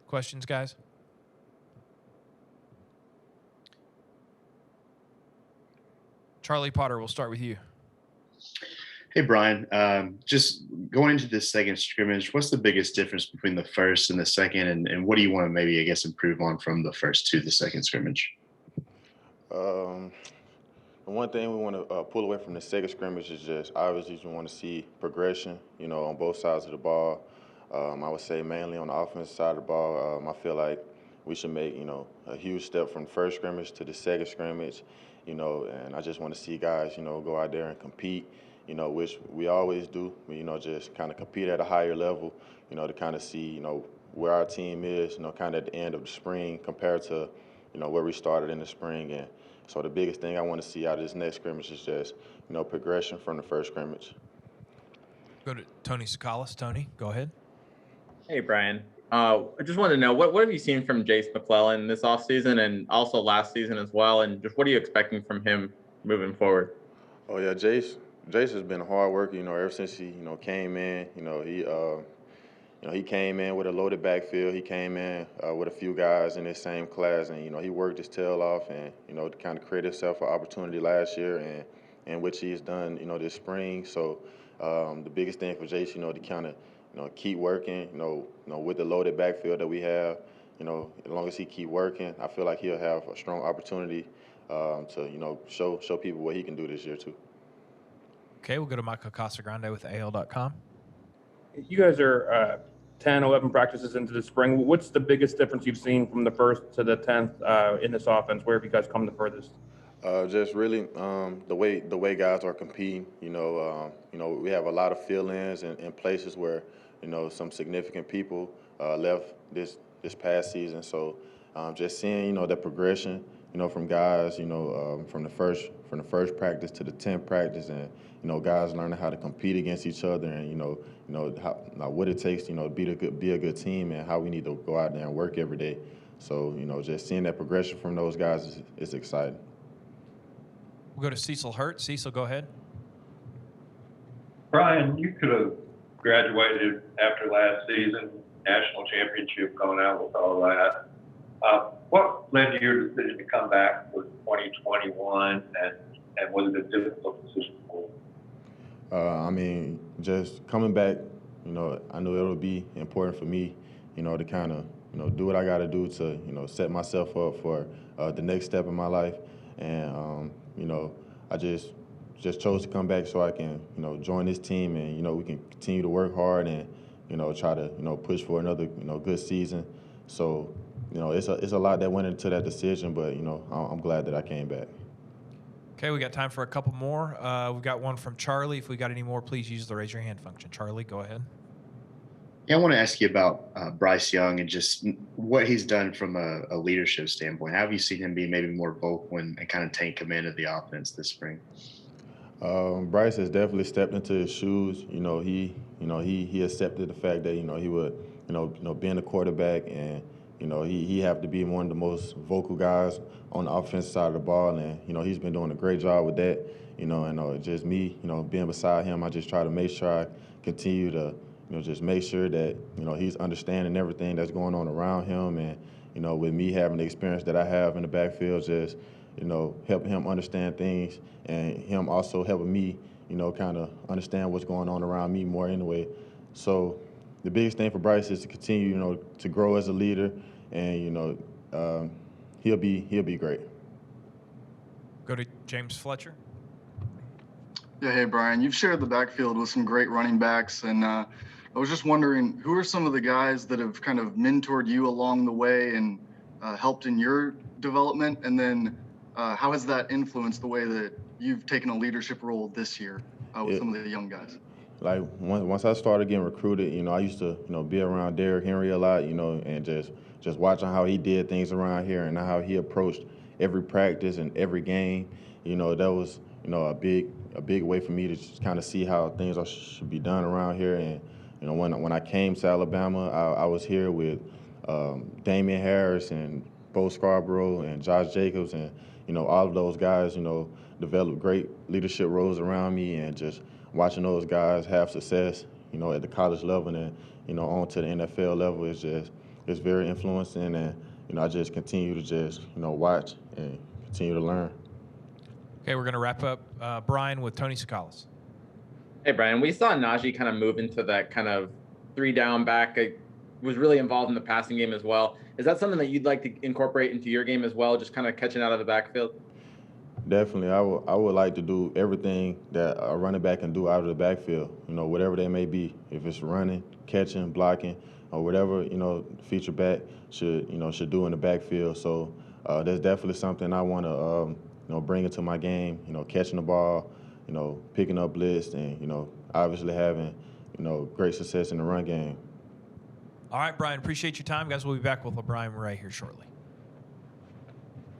Questions, guys? Charlie Potter, we'll start with you. Hey, Brian. Just going into this second scrimmage, what's the biggest difference between the first and the second, and what do you want to maybe, I guess, improve on from the first to the second scrimmage? Um, the one thing we want to pull away from the second scrimmage is just obviously we want to see progression, on both sides of the ball. I would say mainly on the offensive side of the ball. I feel like we should make, a huge step from the first scrimmage to the second scrimmage, and I just want to see guys, go out there and compete, which we always do, just kind of compete at a higher level, to kind of see, where our team is, kind of at the end of the spring compared to, where we started in the spring. And so the biggest thing I want to see out of this next scrimmage is just, progression from the first scrimmage. Go to Tony Sakalas. Tony, go ahead. Hey, Brian. I just wanted to know, what have you seen from Jace McClellan this offseason and also last season as well? And just what are you expecting from him moving forward? Oh, yeah, Jace has been a hard worker, ever since he, came in. He came in with a loaded backfield. He came in with a few guys in his same class, and he worked his tail off, and to kind of create himself an opportunity last year, and which he's done, this spring. So the biggest thing for Jace, to kind of keep working, with the loaded backfield that we have. As long as he keep working, I feel like he'll have a strong opportunity to show people what he can do this year too. Okay, we'll go to Michael Casagrande with AL.com. You guys are 10, 11 practices into the spring. What's the biggest difference you've seen from the first to the 10th in this offense? Where have you guys come the furthest? Just really the way guys are competing. We have a lot of fill-ins and places where some significant people left this past season. So just seeing the progression from guys from the first practice to the 10th practice, and guys learning how to compete against each other, and how what it takes to be a good team, and how we need to go out there and work every day. So just seeing that progression from those guys is exciting. We'll go to Cecil Hurt. Cecil, go ahead. Brian, you could have graduated after last season, national championship, going out with all that. What led to your decision to come back for 2021, and was it a difficult decision for you? Just coming back, I knew it would be important for me, to kind of, do what I got to do to, set myself up for the next step in my life. And, I just chose to come back so I can, join this team, and, we can continue to work hard and, try to, push for another, good season. So, it's a lot that went into that decision, but, I'm glad that I came back. Okay, we got time for a couple more. We've got one from Charlie. If we got any more, please use the raise your hand function. Charlie, go ahead. Yeah, I want to ask you about Bryce Young and just what he's done from a leadership standpoint. How have you seen him be maybe more vocal and kind of take command of the offense this spring? Bryce has definitely stepped into his shoes. He accepted the fact that he would being a quarterback, and he have to be one of the most vocal guys on the offensive side of the ball, and he's been doing a great job with that. And just me, being beside him, I just try to make sure I continue to just make sure that he's understanding everything that's going on around him, and with me having the experience that I have in the backfield, just helping him understand things, and him also helping me, kind of understand what's going on around me more anyway. So the biggest thing for Bryce is to continue, to grow as a leader, and he'll be great. Go to James Fletcher. Yeah, hey, Brian. You've shared the backfield with some great running backs, and I was just wondering, who are some of the guys that have kind of mentored you along the way and helped in your development? And then how has that influenced the way that you've taken a leadership role this year with some of the young guys? Like once I started getting recruited, I used to be around Derrick Henry a lot, and just watching how he did things around here and how he approached every practice and every game. That was a big way for me to just kind of see how things should be done around here. And when I came to Alabama, I was here with Damian Harris and Bo Scarborough and Josh Jacobs, and all of those guys developed great leadership roles around me, and just watching those guys have success at the college level and on to the NFL level is just it's very influencing, and I just continue to just watch and continue to learn. Okay, we're going to wrap up Brian with Tony Sakalas. Hey, Brian, we saw Najee kind of move into that kind of 3-down back. Was really involved in the passing game as well. Is that something that you'd like to incorporate into your game as well, just kind of catching out of the backfield? Definitely, I would like to do everything that a running back can do out of the backfield. Whatever they may be, if it's running, catching, blocking, or whatever feature back should do in the backfield. So that's definitely something I want to bring into my game. Catching the ball, picking up blitz, and obviously having great success in the run game. All right, Brian, appreciate your time. Guys, we'll be back with Brian Murray here shortly.